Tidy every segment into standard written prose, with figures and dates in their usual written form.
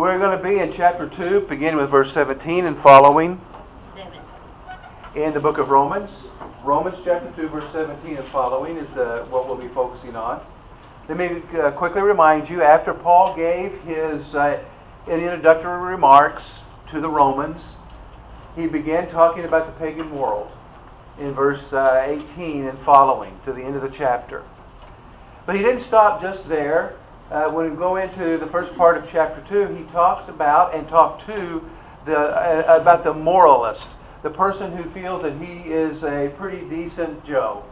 We're going to be in chapter 2, beginning with verse 17 and following in the book of Romans. Romans chapter 2, verse 17 and following is what we'll be focusing on. Let me quickly remind you, after Paul gave his introductory remarks to the Romans, he began talking about the pagan world in verse 18 and following to the end of the chapter. But he didn't stop just there. When we go into the first part of chapter 2, he talks about and talked to about the moralist, the person who feels that he is a pretty decent Joe,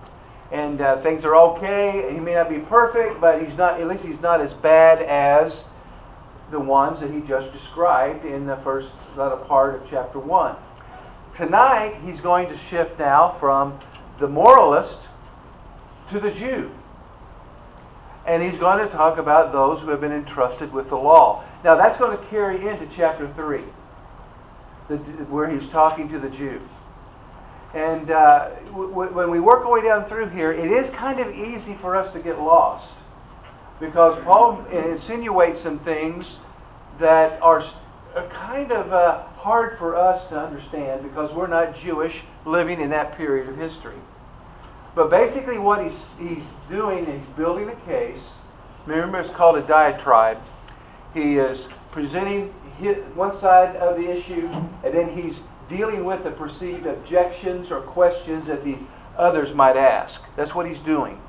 and things are okay. He may not be perfect, but he's not. At least he's not as bad as the ones that he just described in the first part of chapter 1. Tonight, he's going to shift now from the moralist to the Jew. And he's going to talk about those who have been entrusted with the law. Now that's going to carry into chapter 3, where he's talking to the Jew. And when we work our way down through here, it is kind of easy for us to get lost, because Paul insinuates some things that are kind of hard for us to understand, because we're not Jewish living in that period of history. But basically what he's doing is building a case. Remember, it's called a diatribe. He is presenting one side of the issue, and then he's dealing with the perceived objections or questions that the others might ask. That's what he's doing.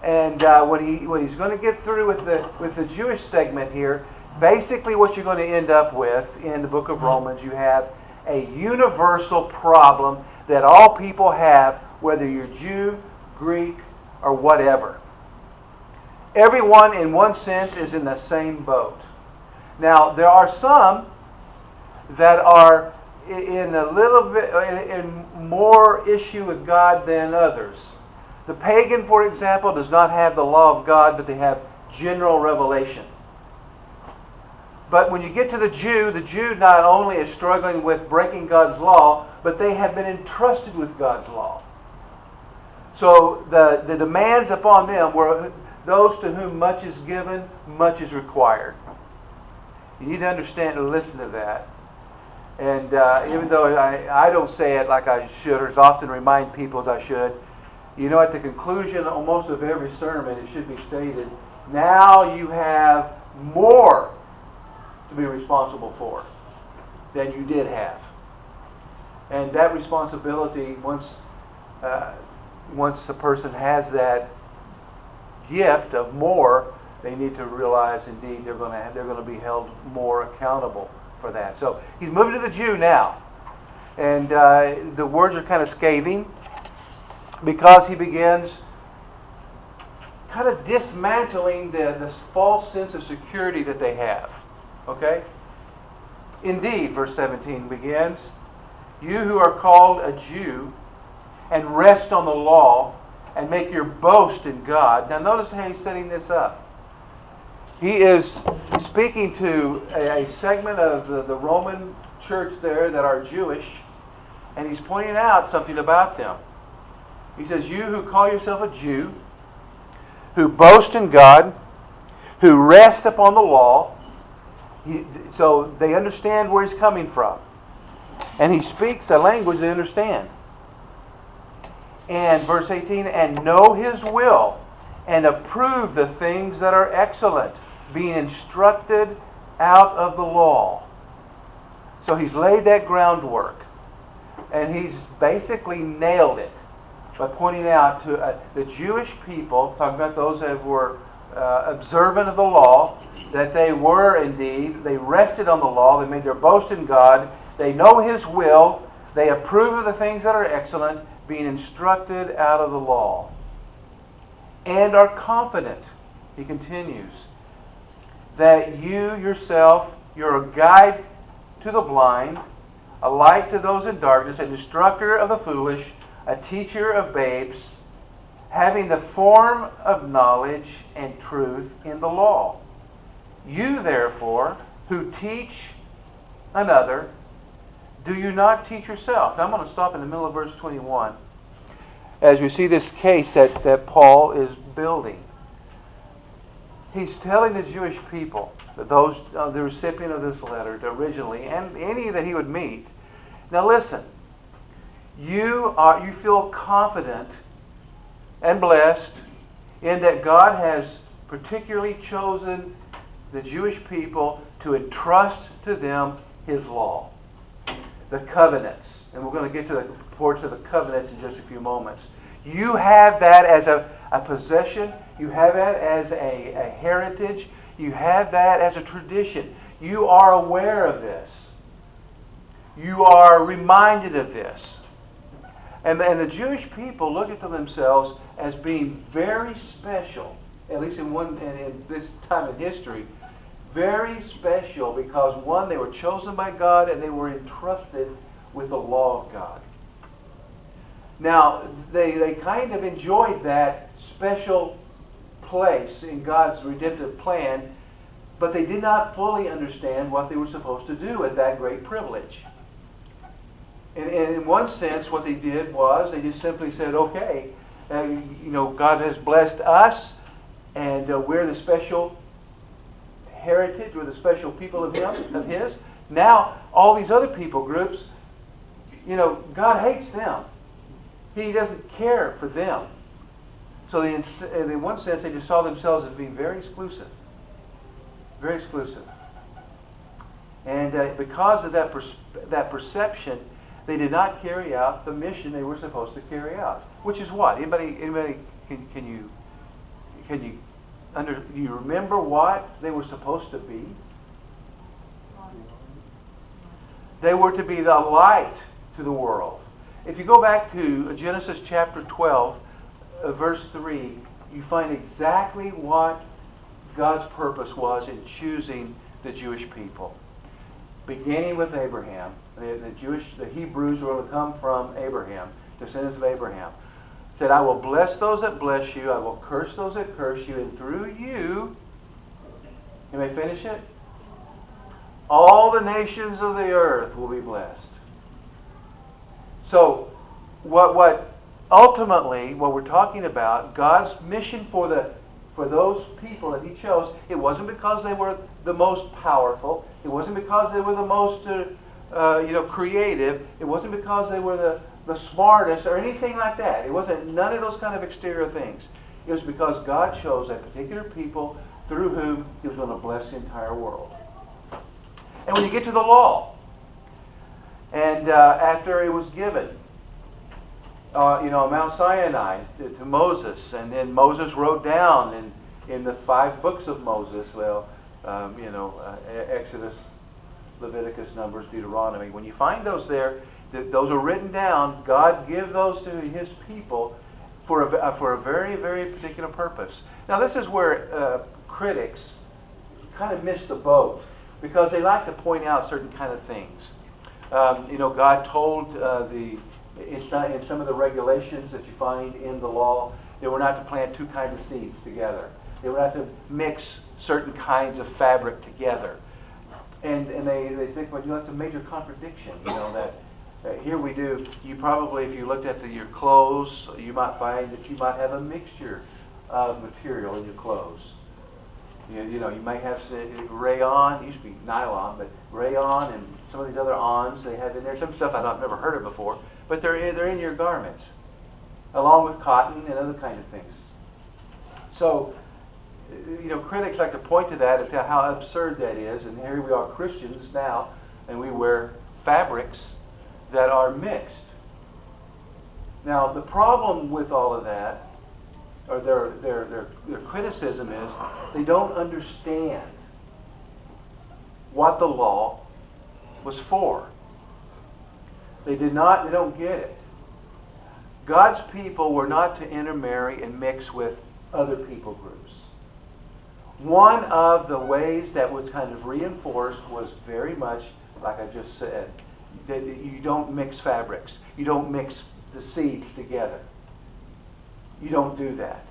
And when he's going to get through with the Jewish segment here, basically what you're going to end up with in the book of Romans, you have a universal problem that all people have, whether you're Jew, Greek, or whatever. Everyone, in one sense, is in the same boat. Now, there are some that are in a little bit in more issue with God than others. The pagan, for example, does not have the law of God, but they have general revelation. But when you get to the Jew not only is struggling with breaking God's law, but they have been entrusted with God's law. So the demands upon them were those to whom much is given, much is required. You need to understand and listen to that. And even though I don't say it like I should, or as often remind people as I should, you know, at the conclusion almost of every sermon, it should be stated, now you have more to be responsible for than you did have. And that responsibility, once a person has that gift of more, they need to realize indeed they're going to be held more accountable for that. So he's moving to the Jew now, and the words are kind of scathing, because he begins kind of dismantling this false sense of security that they have. Okay? Indeed, verse 17 begins, you who are called a Jew and rest on the law and make your boast in God. Now notice how he's setting this up. He is speaking to a segment of the Roman church there that are Jewish, and he's pointing out something about them. He says, you who call yourself a Jew, who boast in God, who rest upon the law. So they understand where he's coming from. And he speaks a language they understand. And verse 18, and know his will, and approve the things that are excellent, being instructed out of the law. So he's laid that groundwork. And he's basically nailed it by pointing out to the Jewish people, talking about those that were observant of the law, that they were indeed, they rested on the law, they made their boast in God, they know his will, they approve of the things that are excellent, being instructed out of the law, and are confident, he continues, that you yourself, you're a guide to the blind, a light to those in darkness, an instructor of the foolish, a teacher of babes, having the form of knowledge and truth in the law. You, therefore, who teach another, do you not teach yourself? Now I'm going to stop in the middle of verse 21 as we see this case that Paul is building. He's telling the Jewish people those the recipient of this letter originally, and any that he would meet. Now listen, you feel confident and blessed in that God has particularly chosen the Jewish people to entrust to them His law, the covenants. And we're going to get to the reports of the covenants in just a few moments. You have that as a possession. You have that as a heritage. You have that as a tradition. You are aware of this. You are reminded of this. And the Jewish people look at themselves as being very special, at least in this time in history, very special because, one, they were chosen by God and they were entrusted with the law of God. Now, they kind of enjoyed that special place in God's redemptive plan, but they did not fully understand what they were supposed to do with that great privilege. And in one sense, what they did was they just simply said, okay, God has blessed us, and we're the special heritage, we're the special people of His. Now, all these other people groups, God hates them. He doesn't care for them. So in one sense, they just saw themselves as being very exclusive. Very exclusive. And because of that perception, they did not carry out the mission they were supposed to carry out. Which is what? Anybody can you remember what they were supposed to be? They were to be the light to the world. If you go back to Genesis chapter 12, verse 3, you find exactly what God's purpose was in choosing the Jewish people. Beginning with Abraham, the Hebrews were going to come from Abraham, descendants of Abraham. Said, I will bless those that bless you, I will curse those that curse you, and through you may finish it? All the nations of the earth will be blessed. So, what ultimately, what we're talking about, God's mission for those people that He chose, it wasn't because they were the most powerful. It wasn't because they were the most creative. It wasn't because they were the smartest or anything like that. It wasn't none of those kind of exterior things. It was because God chose a particular people through whom He was going to bless the entire world. And when you get to the law, and after it was given, Mount Sinai to Moses, and then Moses wrote down in the 5 books of Moses, Exodus, Leviticus, Numbers, Deuteronomy. When you find those there, those are written down. God gave those to His people for a very, very particular purpose. Now, this is where critics kind of miss the boat because they like to point out certain kind of things. God told in some of the regulations that you find in the law, they were not to plant 2 kinds of seeds together. They were not to mix certain kinds of fabric together. And they think, well, that's a major contradiction. That here we do. You probably, if you looked at your clothes, you might find that you might have a mixture of material in your clothes. You might have rayon. It used to be nylon, but rayon and some of these other ons they have in there. Some stuff I've never heard of before, but they're in your garments, along with cotton and other kind of things. So, critics like to point to that and tell how absurd that is. And here we are, Christians now, and we wear fabrics that are mixed. Now, the problem with all of that, or their criticism is, they don't understand what the law was for. They don't get it. God's people were not to intermarry and mix with other people groups. One of the ways that was kind of reinforced was very much, like I just said, that you don't mix fabrics. You don't mix the seeds together. You don't do that.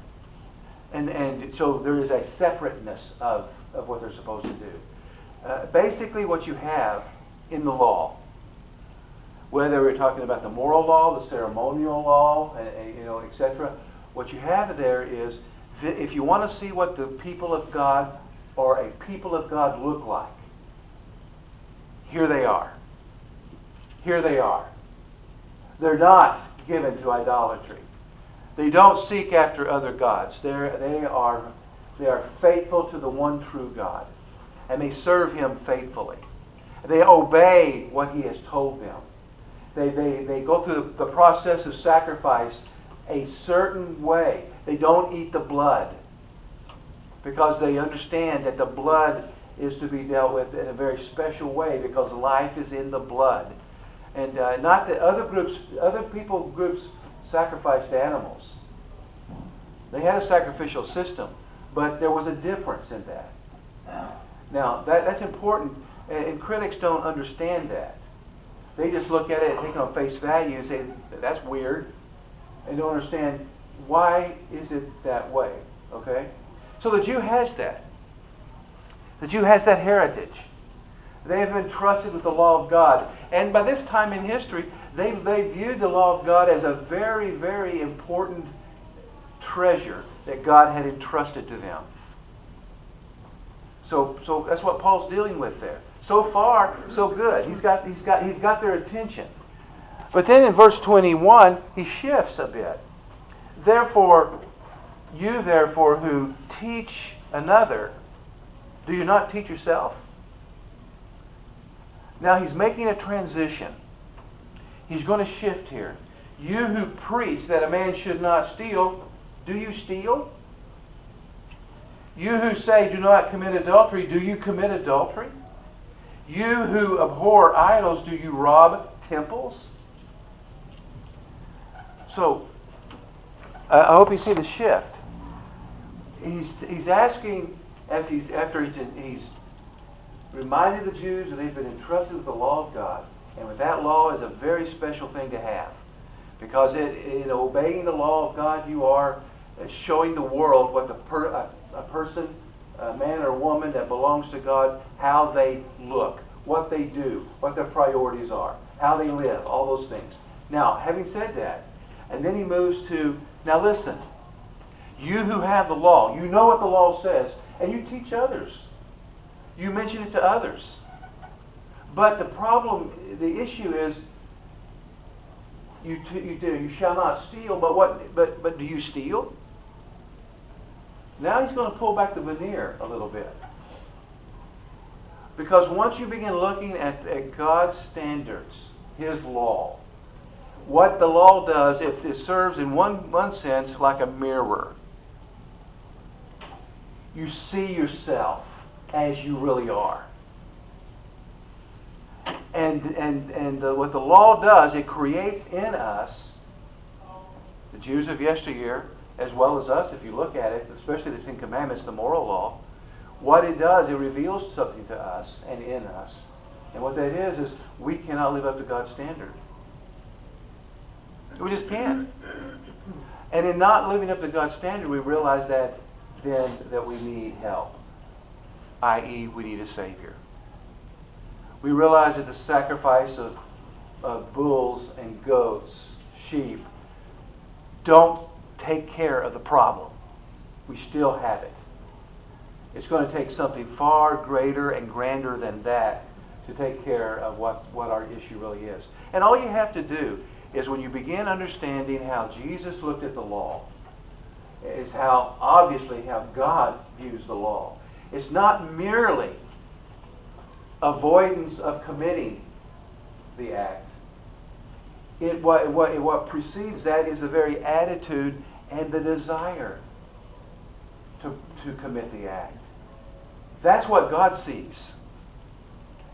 And so there is a separateness of what they're supposed to do. Basically what you have in the law, whether we're talking about the moral law, the ceremonial law, etc., what you have there is, if you want to see what the people of God or a people of God look like? Here they are. Here they are. They're not given to idolatry. They don't seek after other gods. They are faithful to the one true God. And they serve Him faithfully. They obey what He has told them. They go through the process of sacrifice a certain way. They don't eat the blood because they understand that the blood is to be dealt with in a very special way because life is in the blood. And not that other people groups sacrificed animals. They had a sacrificial system, but there was a difference in that. Now, that's important, and critics don't understand that. They just look at it and take it on face value and say, that's weird. And don't understand, why is it that way? Okay? So the Jew has that. The Jew has that heritage. They have been trusted with the law of God. And by this time in history, they viewed the law of God as a very, very important treasure that God had entrusted to them. So that's what Paul's dealing with there. So far, so good. He's got their attention. But then in verse 21, he shifts a bit. Therefore, you therefore who teach another, do you not teach yourself? Now he's making a transition. He's going to shift here. You who preach that a man should not steal, do you steal? You who say do not commit adultery, do you commit adultery? You who abhor idols, do you rob temples? So, I hope you see the shift. He's asking, after he's reminded the Jews that they've been entrusted with the law of God, and with that law is a very special thing to have, because in obeying the law of God, you are showing the world what a person, a man or woman that belongs to God, how they look, what they do, what their priorities are, how they live, all those things. Now, having said that, and then he moves to, now listen, you who have the law, you know what the law says, and you teach others. You mention it to others. But the problem, the issue is, you shall not steal, but do you steal? Now he's going to pull back the veneer a little bit. Because once you begin looking at God's standards, His law, what the law does, it serves in one sense like a mirror. You see yourself as you really are. And what the law does, it creates in us, the Jews of yesteryear, as well as us, if you look at it, especially the Ten Commandments, the moral law, what it does, it reveals something to us and in us. And what that is we cannot live up to God's standard. We just can't. And in not living up to God's standard, we realize that then that we need help, i.e., we need a Savior. We realize that the sacrifice of bulls and goats, sheep, don't take care of the problem. We still have it. It's going to take something far greater and grander than that to take care of what our issue really is. And all you have to do is, when you begin understanding how Jesus looked at the law, is how God views the law. It's not merely avoidance of committing the act. What precedes that is the very attitude and the desire to commit the act. That's what God sees.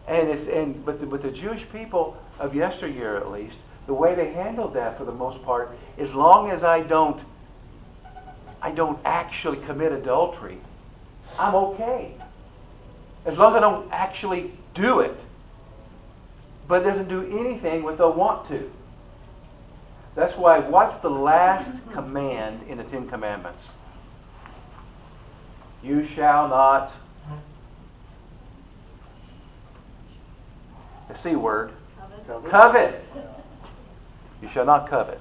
But the Jewish people of yesteryear, at least, the way they handled that for the most part, as long as I don't actually commit adultery, I'm okay. As long as I don't actually do it, but it doesn't do anything what they want to. That's why, what's the last command in the Ten Commandments? You shall not, the C word, covet. You shall not covet.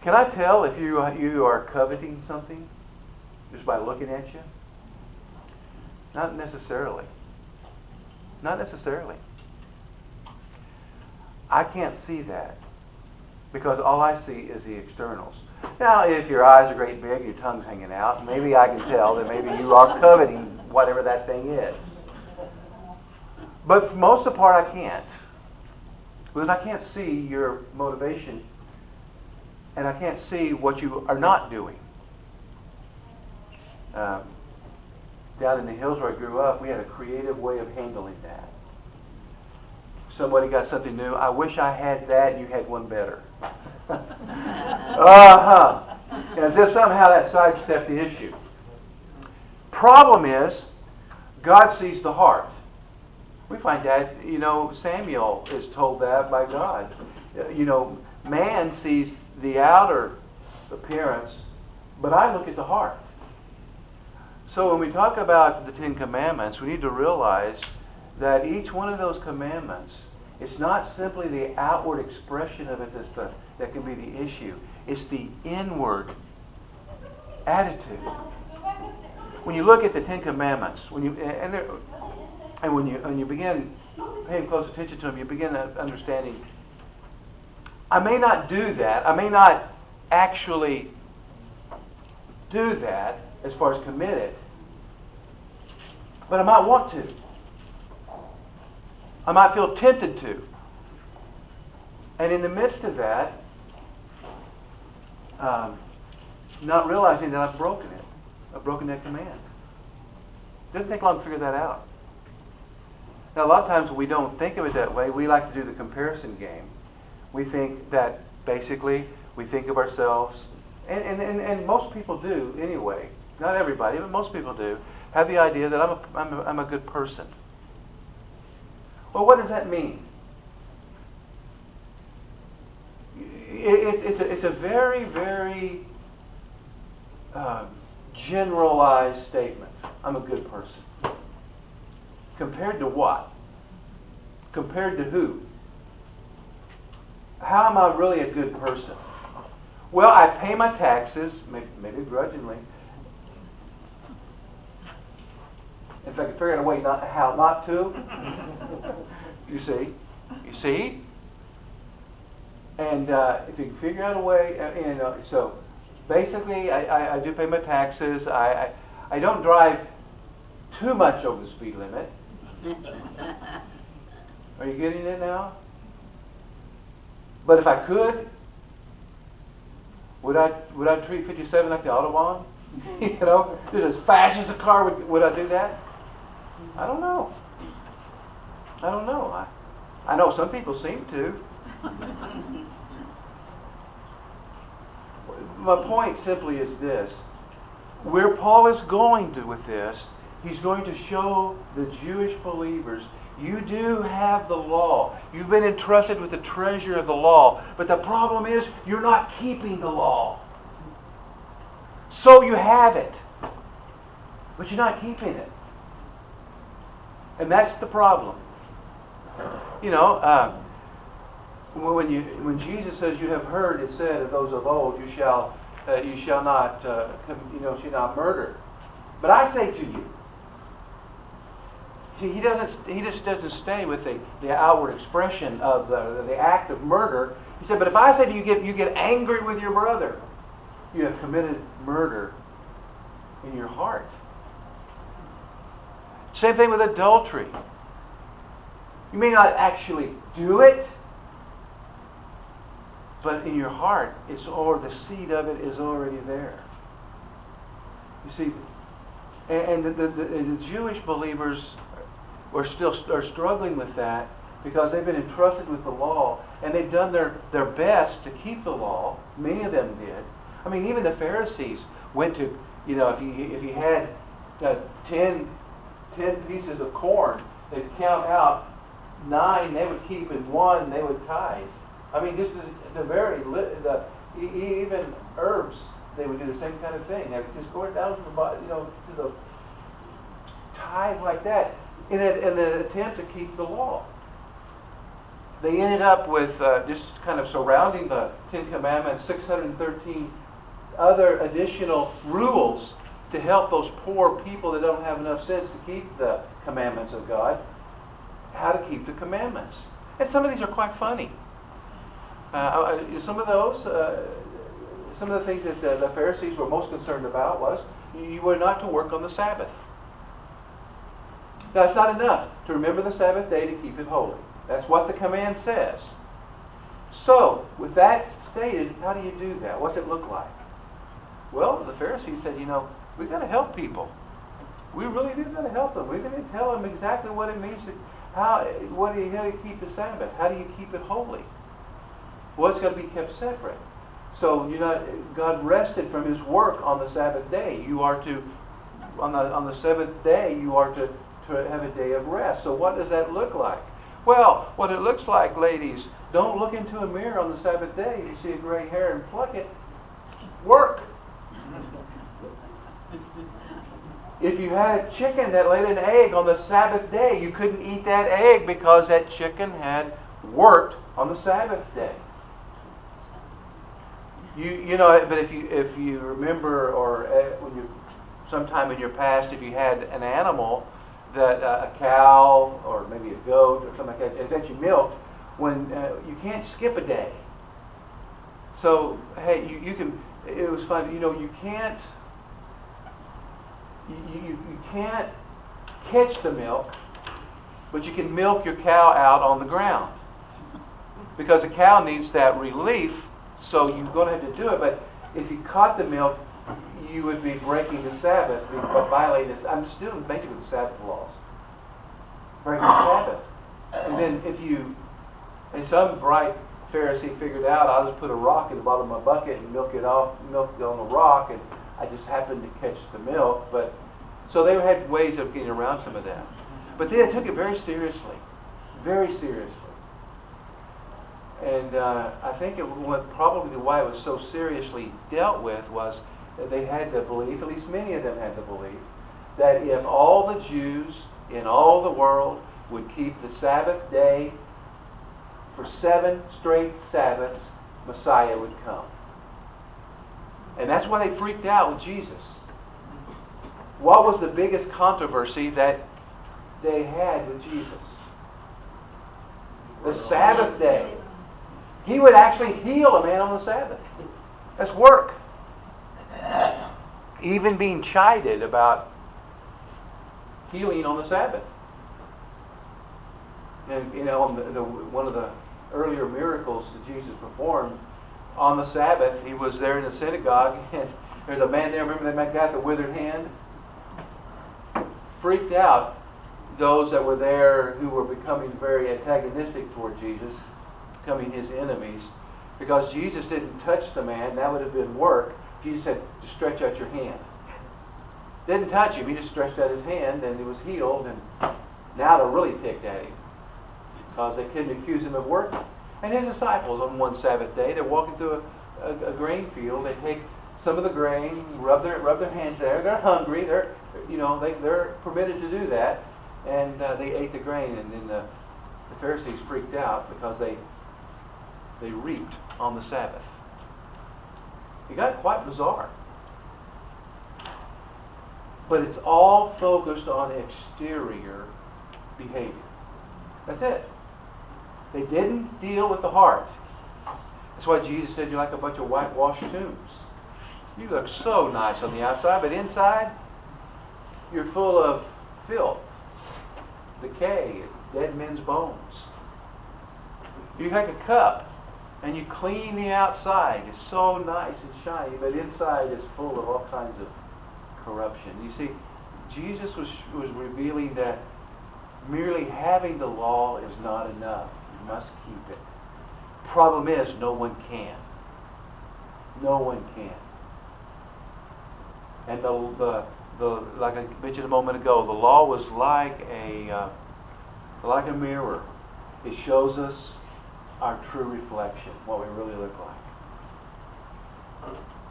Can I tell if you are coveting something? just by looking at you? Not necessarily. Not necessarily. I can't see that because all I see is the externals. Now, if your eyes are great big, your tongue's hanging out, maybe I can tell that maybe you are coveting whatever that thing is. But for most of the part, I can't. Because I can't see your motivation, and I can't see what you are not doing. Down in the hills where I grew up, we had a creative way of handling that. Somebody got something new. I wish I had that. You had one better. As if somehow that sidestepped the issue. Problem is, God sees the heart. We find that, Samuel is told that by God. Man sees the outer appearance, but I look at the heart. So when we talk about the Ten Commandments, we need to realize that each one of those commandments, it's not simply the outward expression of it that can be the issue. It's the inward attitude. When you look at the Ten Commandments, when you begin paying close attention to them, you begin understanding. I may not do that. I may not actually do that as far as commit it, but I might want to. I might feel tempted to. And in the midst of that, not realizing that I've broken it. I've broken that command. It doesn't take long to figure that out. Now, a lot of times we don't think of it that way. We like to do the comparison game. We think that basically we think of ourselves, and most people do anyway. Not everybody, but most people do have the idea that I'm a good person. Well, what does that mean? It's a very, very generalized statement. I'm a good person. Compared to what? Compared to who? How am I really a good person? Well, I pay my taxes, maybe grudgingly. If I could figure out a way how not to, you see, and if you can figure out a way, so basically, I do pay my taxes. I don't drive too much over the speed limit. Are you getting it now? But if I could, would I treat 57 like the Autobahn? Just as fast as the car, would I do that? I don't know. I know some people seem to. My point simply is this. Where Paul is going with this, he's going to show the Jewish believers, you do have the law. You've been entrusted with the treasure of the law. But the problem is, you're not keeping the law. So you have it, but you're not keeping it. And that's the problem. When Jesus says, "You have heard it said of those of old, you shall not murder." But I say to you, he just doesn't stay with the outward expression of the act of murder. He said, "But if I say to you, you get angry with your brother, you have committed murder in your heart." Same thing with adultery. You may not actually do it, but in your heart, the seed of it is already there. You see, and the Jewish believers are struggling with that because they've been entrusted with the law, and they've done their best to keep the law. Many of them did. I mean, even the Pharisees went to, if you had 10 pieces of corn, they'd count out 9 they would keep, and 1 they would tithe. I mean, just even herbs, they would do the same kind of thing. They would just go down to the tithe like that in an attempt to keep the law. They ended up with just kind of surrounding the Ten Commandments, 613 other additional rules to help those poor people that don't have enough sense to keep the commandments of God, how to keep the commandments. And some of these are quite funny. Some of the things that the Pharisees were most concerned about was you were not to work on the Sabbath. Now, it's not enough to remember the Sabbath day to keep it holy. That's what the command says. So, with that stated, how do you do that? What's it look like? Well, the Pharisees said, we've got to help people. We really do got to help them. We've got to tell them exactly what it means how do you keep the Sabbath? How do you keep it holy? Well, it's got to be kept separate. So God rested from His work on the Sabbath day. You are to, on the seventh day, you are to have a day of rest. So what does that look like? Well, what it looks like, ladies, don't look into a mirror on the Sabbath day. If you see a gray hair and pluck it. Work. If you had a chicken that laid an egg on the Sabbath day, you couldn't eat that egg because that chicken had worked on the Sabbath day. But if you remember, or when you sometime in your past, if you had an animal that a cow or maybe a goat or something like that you milked, when you can't skip a day. So hey, you can. It was fun. You can't. You can't catch the milk, but you can milk your cow out on the ground because the cow needs that relief. So you're going to have to do it. But if you caught the milk, you would be breaking the Sabbath, violating this. I'm still basically the Sabbath laws, breaking the Sabbath. And then and some bright Pharisee figured out, I'll just put a rock in the bottom of my bucket and milk it on the rock, and I just happened to catch the milk. But so they had ways of getting around some of that. But they took it very seriously, very seriously. And I think probably why it was so seriously dealt with was that they had the belief, at least many of them had the belief, that if all the Jews in all the world would keep the Sabbath day for 7 straight Sabbaths, Messiah would come. And that's why they freaked out with Jesus. What was the biggest controversy that they had with Jesus? The Sabbath day. He would actually heal a man on the Sabbath. That's work. Even being chided about healing on the Sabbath. And one of the earlier miracles that Jesus performed on the Sabbath, he was there in the synagogue, and there's a man there. Remember that man got the withered hand? Freaked out those that were there who were becoming very antagonistic toward Jesus, becoming his enemies, because Jesus didn't touch the man. That would have been work. Jesus said, just stretch out your hand. Didn't touch him. He just stretched out his hand, and he was healed. And now they're really ticked at him because they couldn't accuse him of working. And his disciples on one Sabbath day, they're walking through a grain field. They take some of the grain, rub their hands there. They're hungry. They're permitted to do that, and they ate the grain. And then the Pharisees freaked out because they reaped on the Sabbath. It got quite bizarre. But it's all focused on exterior behavior. That's it. They didn't deal with the heart. That's why Jesus said you're like a bunch of whitewashed tombs. You look so nice on the outside, but inside, you're full of filth, decay, dead men's bones. You're like a cup, and you clean the outside. It's so nice and shiny, but inside is full of all kinds of corruption. You see, Jesus was revealing that merely having the law is not enough. You must keep it. Problem is, no one can. No one can. And the like I mentioned a moment ago, the law was like a mirror. It shows us our true reflection, what we really look like.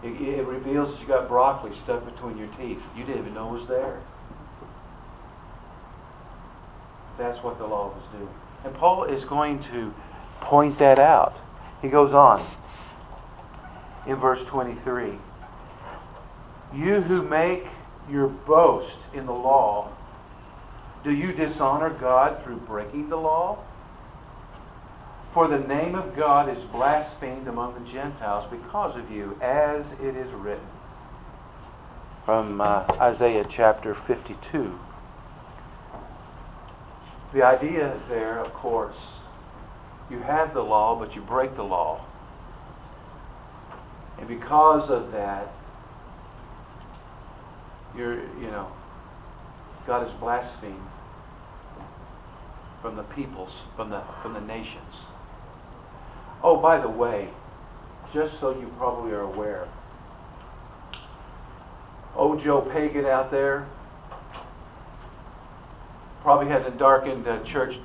It reveals that you got broccoli stuck between your teeth. You didn't even know it was there. That's what the law was doing. And Paul is going to point that out. He goes on in verse 23. You who make your boast in the law, do you dishonor God through breaking the law? For the name of God is blasphemed among the Gentiles because of you, as it is written. From Isaiah chapter 52. The idea there, of course, you have the law, but you break the law. And because of that, God is blasphemed from the peoples, from the nations. Oh, by the way, just so you probably are aware, old Joe Pagan out there probably hasn't darkened a church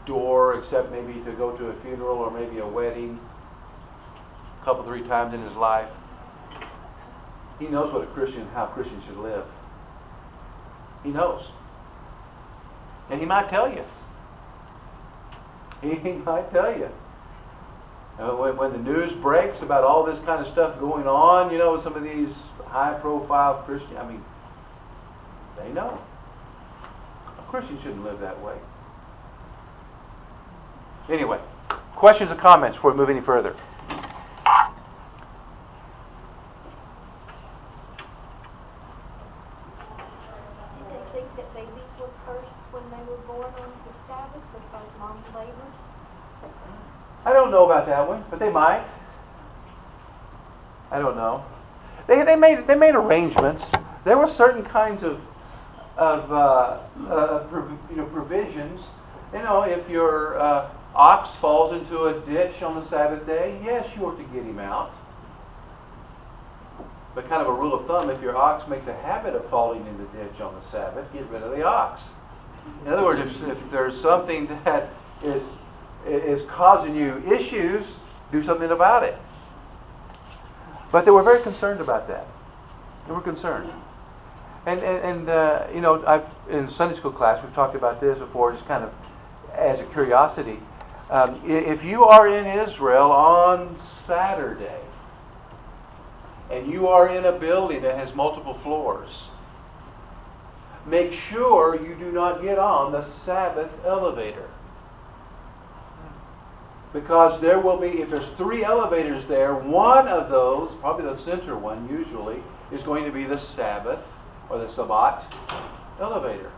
door except maybe to go to a funeral or maybe a wedding a couple, 3 times in his life. He knows how Christians should live. He knows. And he might tell you. He might tell you. When the news breaks about all this kind of stuff going on, with some of these high-profile Christians, they know. A Christian shouldn't live that way. Anyway, questions or comments before we move any further? I don't know about that one, but they might. I don't know. They made arrangements. There were certain kinds of provisions. If your ox falls into a ditch on the Sabbath day, yes, you are to get him out. But kind of a rule of thumb, if your ox makes a habit of falling in the ditch on the Sabbath, get rid of the ox. In other words, if there's something that is causing you issues, do something about it. But they were very concerned about that. They were concerned. And I've in Sunday school class we've talked about this before, just kind of as a curiosity. If you are in Israel on Saturday and you are in a building that has multiple floors, make sure you do not get on the Sabbath elevator. Because there will be, if there's 3 elevators there, one of those, probably the center one usually, is going to be the Sabbath or the Sabbat elevator.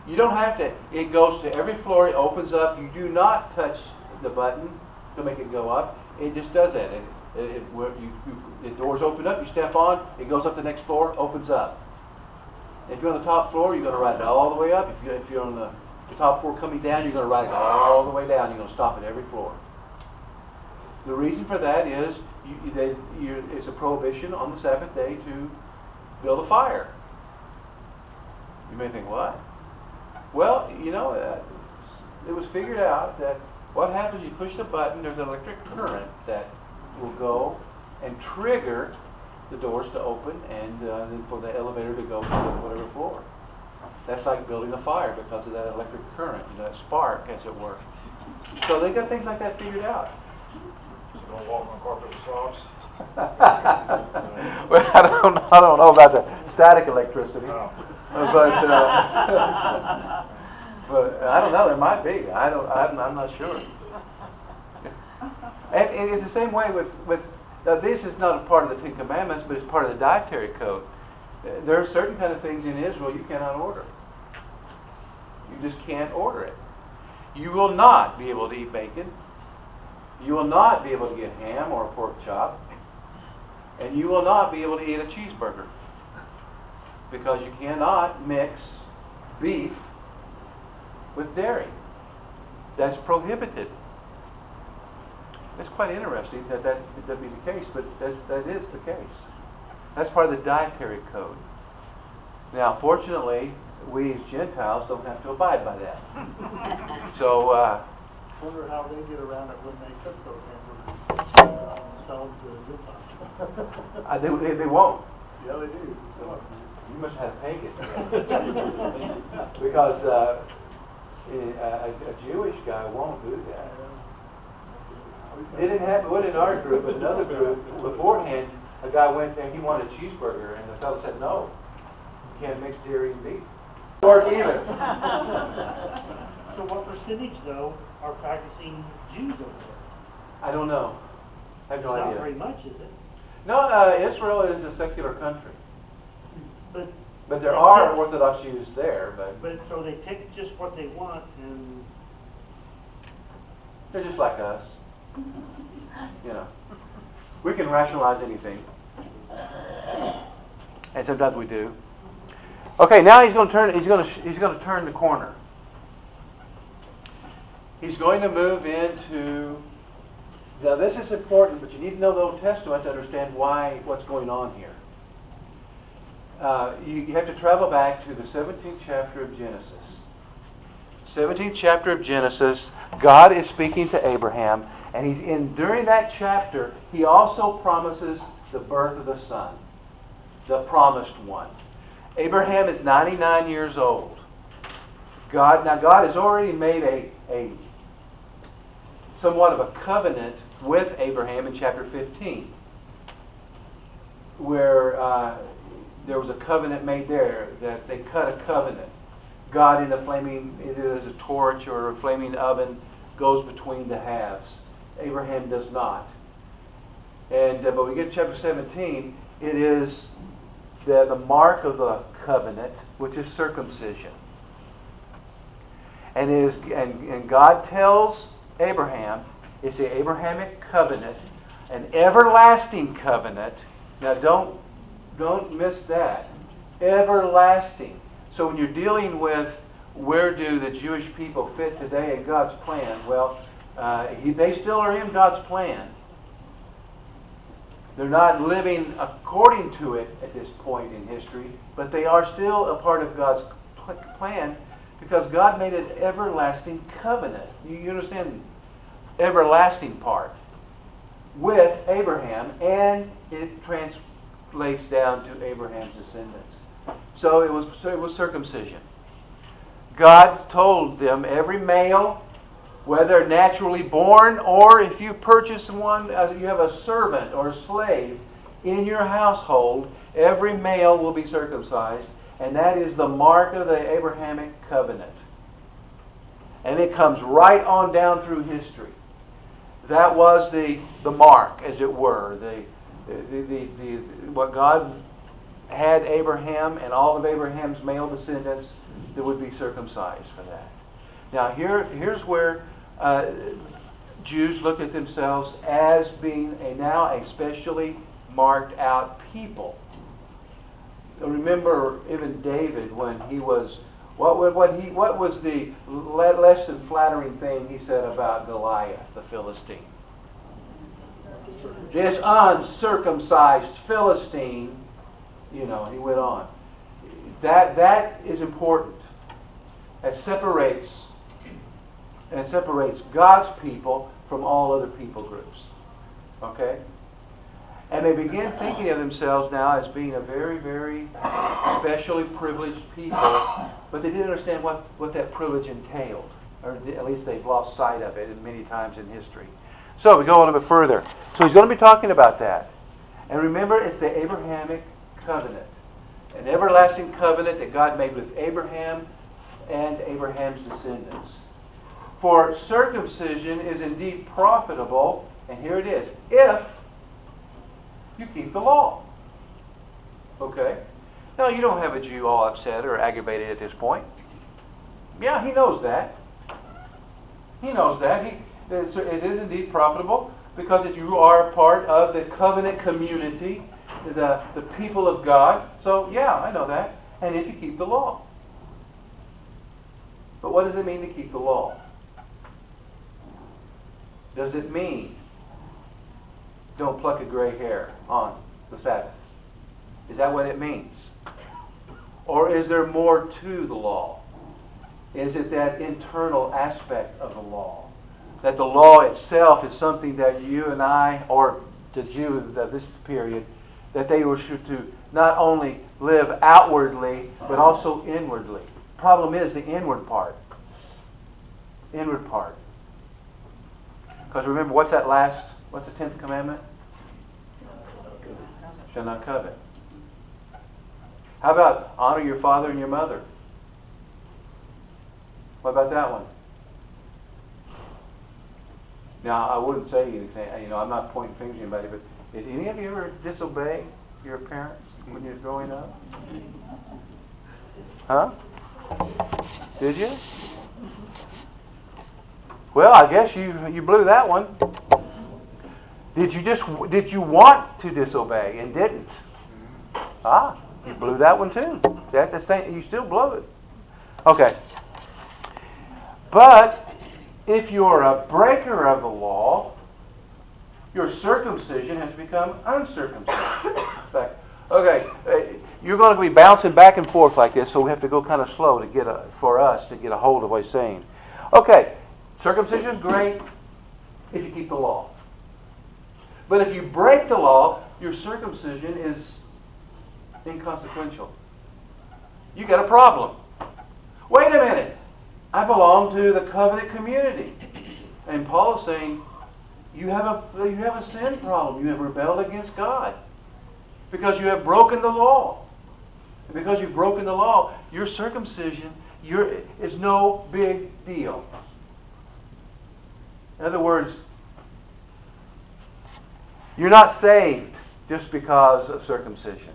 You don't have to, it goes to every floor, it opens up. You do not touch the button to make it go up. It just does that. The doors open up, you step on, it goes up the next floor, opens up. If you're on the top floor, you're going to ride it all the way up. If you're on the top floor coming down, you're going to ride it all the way down. You're going to stop at every floor. The reason for that is it's a prohibition on the Sabbath day to build a fire. You may think, what? Well, it was figured out that what happens, you push the button, there's an electric current that will go and trigger the doors to open and then for the elevator to go to whatever floor. That's like building a fire because of that electric current, that spark, as it were. So they got things like that figured out. So don't walk on carpet with socks. Well, I don't know about the static electricity, No. but I don't know. There might be. I'm not sure. And it's the same way with now, this is not a part of the 10 Commandments, but it's part of the dietary code. There are certain kind of things in Israel you cannot order. You just can't order it. You will not be able to eat bacon. You will not be able to get ham or a pork chop. And you will not be able to eat a cheeseburger. Because you cannot mix beef with dairy. That's prohibited. It's quite interesting that be the case, but that is the case. That's part of the dietary code. Now, fortunately, we as Gentiles don't have to abide by that. So, I wonder how they get around it when they cook those hamburgers. Sell them to Gentiles. They won't. Yeah, they do. You must have pagan. Because a Jewish guy won't do that. It didn't happen in our group, but another group beforehand A guy went there, he wanted a cheeseburger, and the fellow said, no, you can't mix dairy and beef. Work even. So what percentage, though, are practicing Jews over there? I don't know. I have no It's idea. not very much, is it? No, Israel is a secular country. But But there they are pick- Orthodox Jews there, But so they pick just what they want, and they're just like us. You know, we can rationalize anything, and sometimes we do. Okay, now he's going to turn. He's going to turn the corner. He's going to move into. Now, this is important, but you need to know the Old Testament to understand what's going on here. You have to travel back to the 17th chapter of Genesis. 17th chapter of Genesis, God is speaking to Abraham, and during that chapter, He also promises the birth of the son, the promised one. Abraham is 99 years old. God has already made a somewhat of a covenant with Abraham in chapter 15, where there was a covenant made there, that they cut a covenant. God in a flaming, it is a torch or a flaming oven, goes between the halves. Abraham does not. And but we get to chapter 17, it is the mark of the covenant, which is circumcision. And God tells Abraham, it's the Abrahamic covenant, an everlasting covenant. Now don't miss that. Everlasting. So when you're dealing with where do the Jewish people fit today in God's plan, well, they still are in God's plan. They're not living according to it at this point in history, but they are still a part of God's plan because God made an everlasting covenant. You understand the everlasting part with Abraham, and it translates down to Abraham's descendants. So it was circumcision. God told them every male, whether naturally born or if you purchase one, you have a servant or a slave in your household, every male will be circumcised, and that is the mark of the Abrahamic covenant. And it comes right on down through history. That was the mark, as it were, what God had Abraham and all of Abraham's male descendants that would be circumcised for that. Now here's where Jews looked at themselves as being now a specially marked out people. Remember even David when he was what was the less than flattering thing he said about Goliath the Philistine? This uncircumcised Philistine, he went on. That is important. It separates God's people from all other people groups. Okay? And they begin thinking of themselves now as being a very, very specially privileged people, but they didn't understand what that privilege entailed. Or at least they've lost sight of it many times in history. So we go a little bit further. So he's going to be talking about that. And remember, it's the Abrahamic covenant. An everlasting covenant that God made with Abraham and Abraham's descendants. For circumcision is indeed profitable, and here it is, if you keep the law. Okay? Now, you don't have a Jew all upset or aggravated at this point. Yeah, he knows that. He knows that. It is indeed profitable because if you are a part of the covenant community, the people of God. So, yeah, I know that. And if you keep the law. But what does it mean to keep the law? Does it mean don't pluck a gray hair on the Sabbath? Is that what it means? Or is there more to the law? Is it that internal aspect of the law? That the law itself is something that you and I, or the Jew of this period, that they were to not only live outwardly, but also inwardly. Problem is the inward part. Inward part. Because remember, what's the 10th commandment? shall not covet. How about honor your father and your mother? What about that one? Now, I wouldn't say anything, I'm not pointing fingers at anybody, but did any of you ever disobey your parents when you were growing up? Huh? Did you? Well, I guess you blew that one. Did you want to disobey and didn't? You blew that one too. That's the same. You still blow it. Okay. But if you're a breaker of the law, your circumcision has become uncircumcision. Okay, you're going to be bouncing back and forth like this, so we have to go kind of slow for us to get a hold of what he's saying. Okay, circumcision is great if you keep the law. But if you break the law, your circumcision is inconsequential. You got a problem. Wait a minute. I belong to the covenant community. And Paul is saying, you have a sin problem. You have rebelled against God. Because you have broken the law. And because you've broken the law, your circumcision is no big deal. In other words, you're not saved just because of circumcision.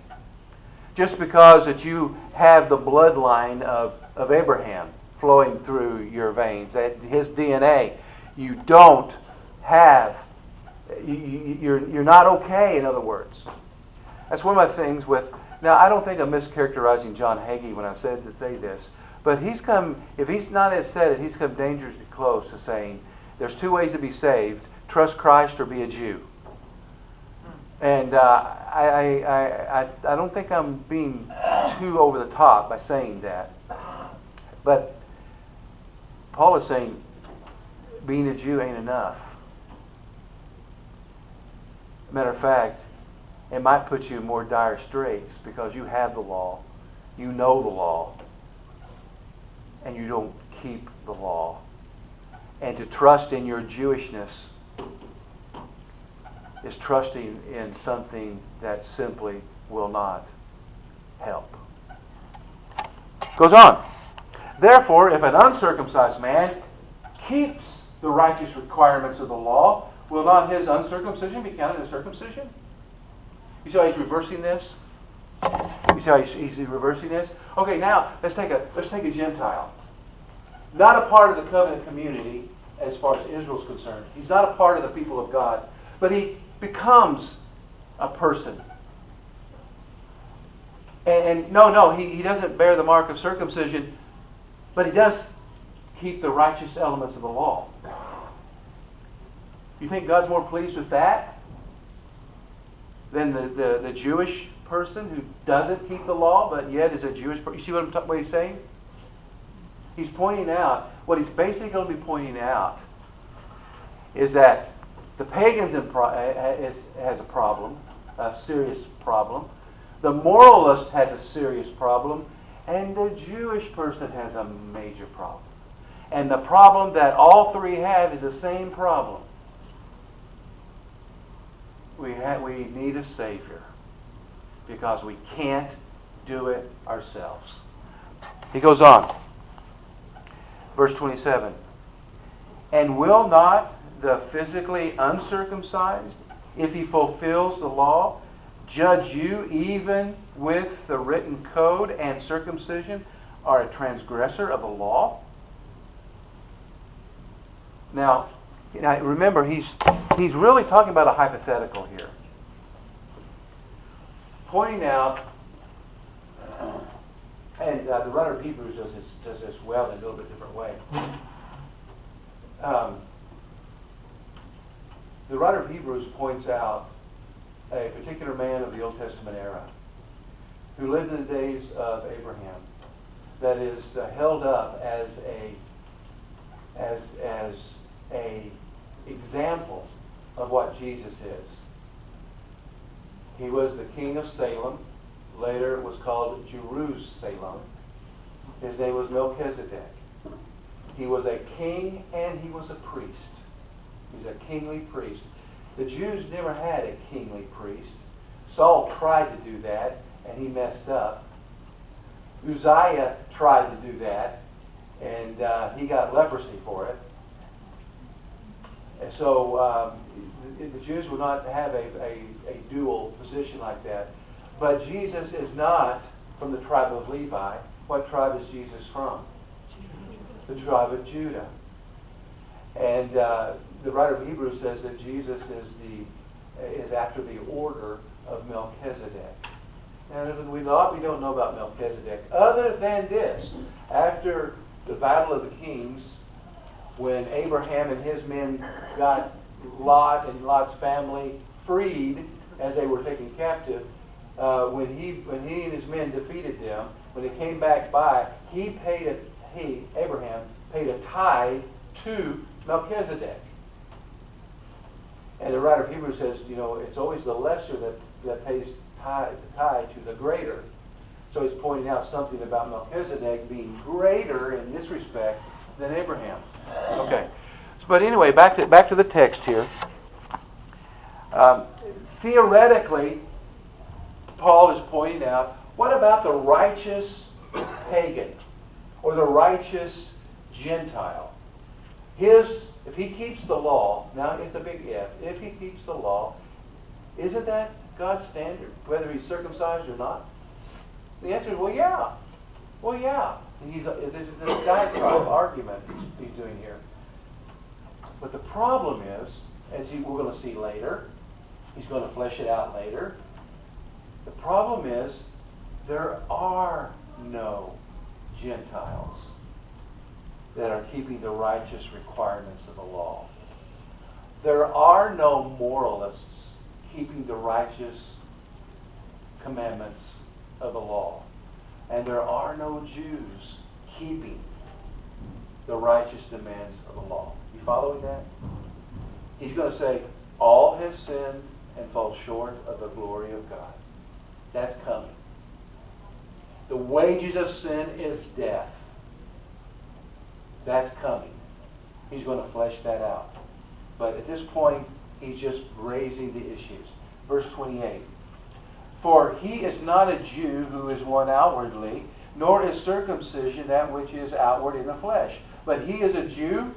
Just because that you have the bloodline of Abraham flowing through your veins, his DNA. You don't have, you're not okay, in other words. That's one of my things with, now I don't think I'm mischaracterizing John Hagee when I said to say this, but if he's not as said it, he's come dangerously close to saying, there's two ways to be saved, trust Christ or be a Jew. And I don't think I'm being too over the top by saying that. But Paul is saying being a Jew ain't enough. Matter of fact, it might put you in more dire straits because you have the law, you know the law, and you don't keep the law. And to trust in your Jewishness is trusting in something that simply will not help. Goes on. Therefore, if an uncircumcised man keeps the righteous requirements of the law, will not his uncircumcision be counted as circumcision? You see how he's reversing this? You see how he's reversing this? Okay, now let's take a Gentile. Not a part of the covenant community as far as Israel's concerned. He's not a part of the people of God. But he becomes a person. And he doesn't bear the mark of circumcision, but he does keep the righteous elements of the law. You think God's more pleased with that than the Jewish person who doesn't keep the law, but yet is a Jewish person? You see what he's saying? He's pointing out, what he's basically going to be pointing out is that the pagans has a problem, a serious problem. The moralist has a serious problem. And the Jewish person has a major problem. And the problem that all three have is the same problem. We need a Savior because we can't do it ourselves. He goes on. Verse 27. And will not the physically uncircumcised, if he fulfills the law, judge you even with the written code and circumcision are a transgressor of the law? Now remember, he's really talking about a hypothetical here. Pointing out, and the writer of Hebrews does this well in a little bit different way. The writer of Hebrews points out a particular man of the Old Testament era who lived in the days of Abraham that is held up as a example of what Jesus is. He was the king of Salem. Later it was called Jerusalem. His name was Melchizedek. He was a king and he was a priest. He's a kingly priest. The Jews never had a kingly priest, Saul tried to do that, and he messed up. Uzziah tried to do that, and he got leprosy for it. And so the Jews would not have a dual position like that. But Jesus is not from the tribe of Levi. What tribe is Jesus from? The tribe of Judah. And the writer of Hebrews says that Jesus is after the order of Melchizedek. Now, there's a lot we don't know about Melchizedek, other than this. After the Battle of the Kings, when Abraham and his men got Lot and Lot's family freed as they were taken captive, when he and his men defeated them, when they came back by, Abraham paid a tithe to Melchizedek. And the writer of Hebrews says, it's always the lesser that pays tithe to the greater. So he's pointing out something about Melchizedek being greater in this respect than Abraham. Okay. But anyway, back to the text here. Theoretically, Paul is pointing out, what about the righteous pagan or the righteous Gentile? If he keeps the law, now it's a big if he keeps the law, isn't that God's standard, whether he's circumcised or not? The answer is, well, yeah. Well, yeah. This is a diatribe argument he's doing here. But the problem is, we're going to see later, he's going to flesh it out later. The problem is, there are no Gentiles that are keeping the righteous requirements of the law. There are no moralists keeping the righteous commandments of the law. And there are no Jews keeping the righteous demands of the law. You following that? He's going to say, all have sinned and fall short of the glory of God. That's coming. The wages of sin is death. That's coming. He's going to flesh that out. But at this point, he's just raising the issues. Verse 28. For he is not a Jew who is one outwardly, nor is circumcision that which is outward in the flesh. But he is a Jew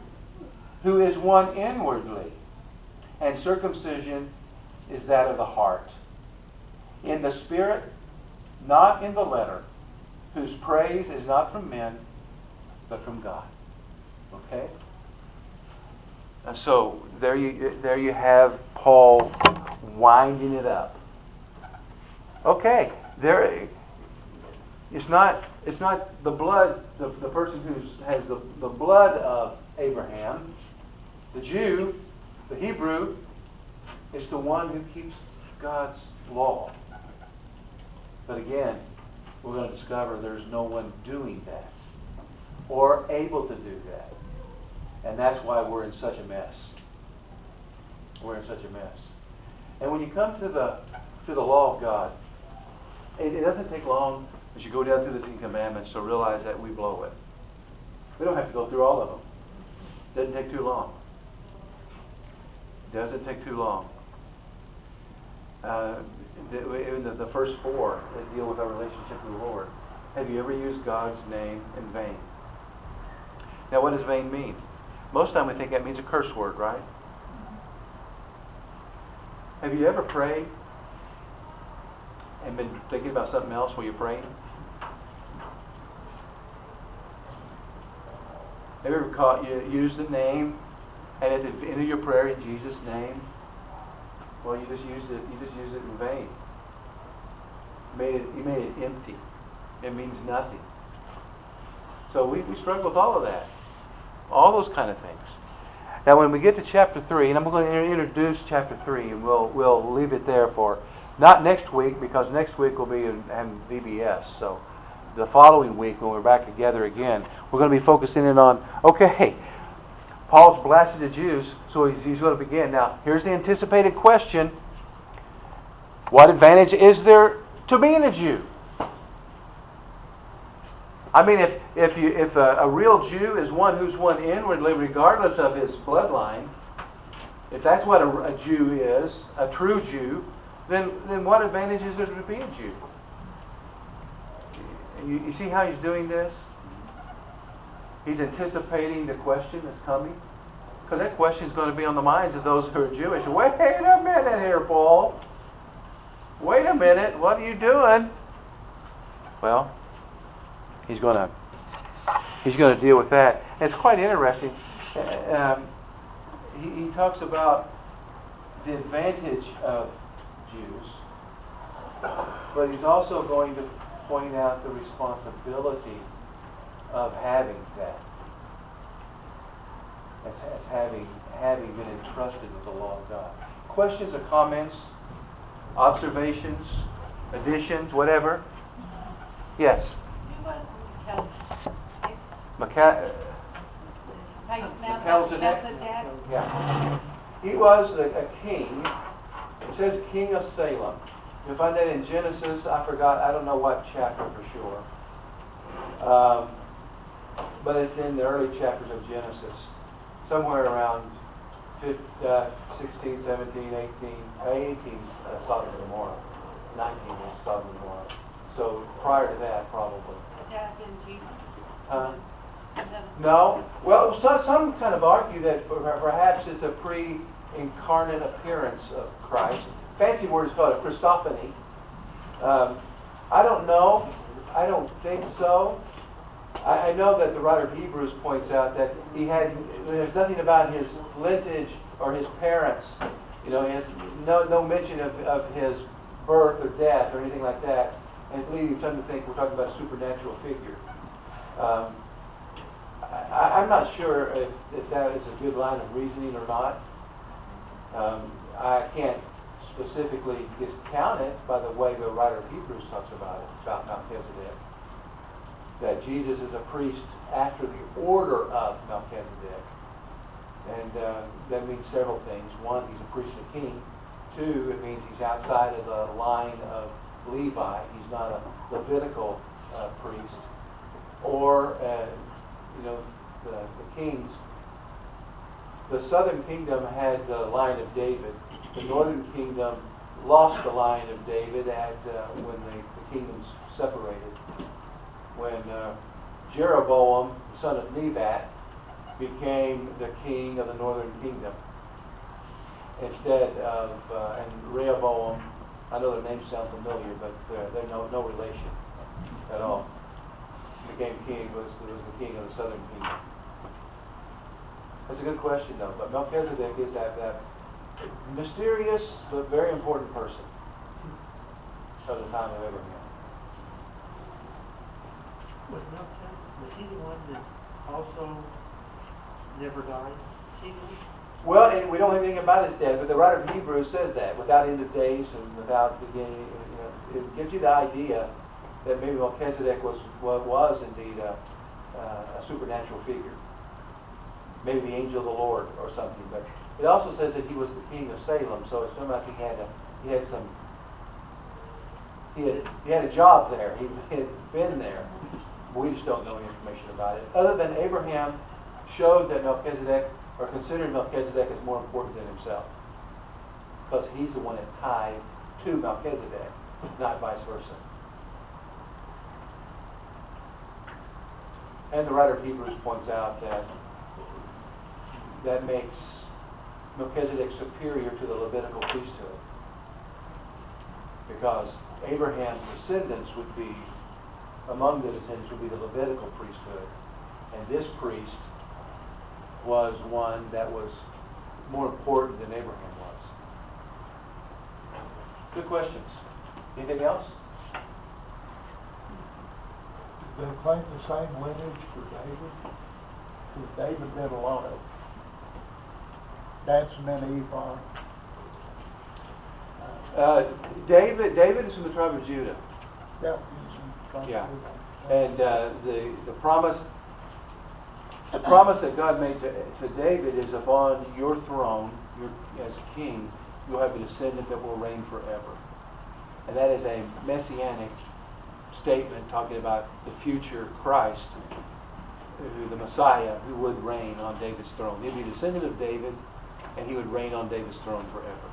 who is one inwardly. And circumcision is that of the heart, in the spirit, not in the letter, whose praise is not from men, but from God. Okay? And so there you have Paul winding it up. Okay, it's not the blood, the person who has the blood of Abraham, the Jew, the Hebrew. It's the one who keeps God's law. But again, we're going to discover there's no one doing that or able to do that. And that's why we're in such a mess. We're in such a mess. And when you come to the law of God, it doesn't take long as you go down through the Ten Commandments to realize that we blow it. We don't have to go through all of them. It doesn't take too long. It doesn't take too long. Even the first four that deal with our relationship with the Lord. Have you ever used God's name in vain? Now, what does vain mean? Most of the time we think that means a curse word, right? Have you ever prayed and been thinking about something else while you're praying? Have you ever used the name, and at the end of your prayer in Jesus' name, well, you just used it in vain. You made it empty. It means nothing. So we struggle with all of that. All those kind of things. Now when we get to chapter 3, and I'm going to introduce chapter 3, and we'll leave it there for, not next week, because next week we'll be in VBS. So the following week when we're back together again, we're going to be focusing in on, okay, Paul's blasted the Jews, so he's going to begin. Now, here's the anticipated question. What advantage is there to being a Jew? I mean, if a real Jew is one who's one inwardly, regardless of his bloodline, if that's what a Jew is, a true Jew, then what advantage is there to be a Jew? You see how he's doing this? He's anticipating the question that's coming. Because that question is going to be on the minds of those who are Jewish. Wait a minute here, Paul. Wait a minute. What are you doing? Well, he's going to deal with that. And it's quite interesting. He talks about the advantage of Jews, but he's also going to point out the responsibility of having that, as having been entrusted with the law of God. Questions or comments, observations, additions, whatever? Yes. Who was Melchizedek? Yeah. He was a king. It says king of Salem. You'll find that in Genesis. I forgot. I don't know what chapter for sure. But it's in the early chapters of Genesis. Somewhere around 16, 17, 18 Sodom and Gomorrah. 19 was Sodom and Gomorrah. So prior to that, probably. That in Jesus? No. Well, some kind of argue that perhaps it's a pre-incarnate appearance of Christ. Fancy word is called a Christophany. I don't know. I don't think so. I know that the writer of Hebrews points out that there's nothing about his lineage or his parents. He has no mention of his birth or death or anything like that. And it's leading some to think we're talking about a supernatural figure. I'm not sure if that is a good line of reasoning or not. I can't specifically discount it by the way the writer of Hebrews talks about it, about Melchizedek. That Jesus is a priest after the order of Melchizedek. And that means several things. One, he's a priest and a king. Two, it means he's outside of the line of Levi. He's not a Levitical priest. Or, the kings. The southern kingdom had the line of David. The northern kingdom lost the line of David when the kingdoms separated. When Jeroboam, the son of Nebat, became the king of the northern kingdom. Instead of, and Rehoboam, I know their names sound familiar, but they're no relation at all. Became king, was the king of the southern kingdom. That's a good question, though. But Melchizedek is that mysterious but very important person of the time of Abraham. Was he the one that also never died? Well, and we don't know anything about his death, but the writer of Hebrews says that without end of days and without beginning. It gives you the idea that maybe Melchizedek was indeed a supernatural figure, maybe the angel of the Lord or something. But it also says that he was the king of Salem, so it's something like he had a job there. He had been there. We just don't know any information about it, other than Abraham showed that Melchizedek, or considered Melchizedek as more important than himself, because he's the one that tied to Melchizedek, not vice versa. And the writer of Hebrews points out that makes Melchizedek superior to the Levitical priesthood, because Abraham's descendants would be, among the descendants would be the Levitical priesthood, and this priest was one that was more important than Abraham was. Good questions. Anything else? Did they claim the same lineage for David? Because David did a lot of dancing in the ephod. David is from the tribe of Judah. Yeah, he's in trouble. Yeah. And the promise that God made to David is, upon your throne, as king, you'll have a descendant that will reign forever. And that is a messianic statement talking about the future Christ, the Messiah, who would reign on David's throne. He'd be a descendant of David, and he would reign on David's throne forever.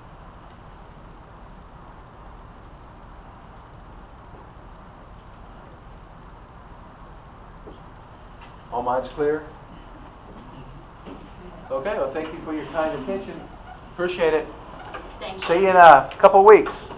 All minds clear? Okay, well, thank you for your kind attention. Appreciate it. Thank you. See you in a couple weeks.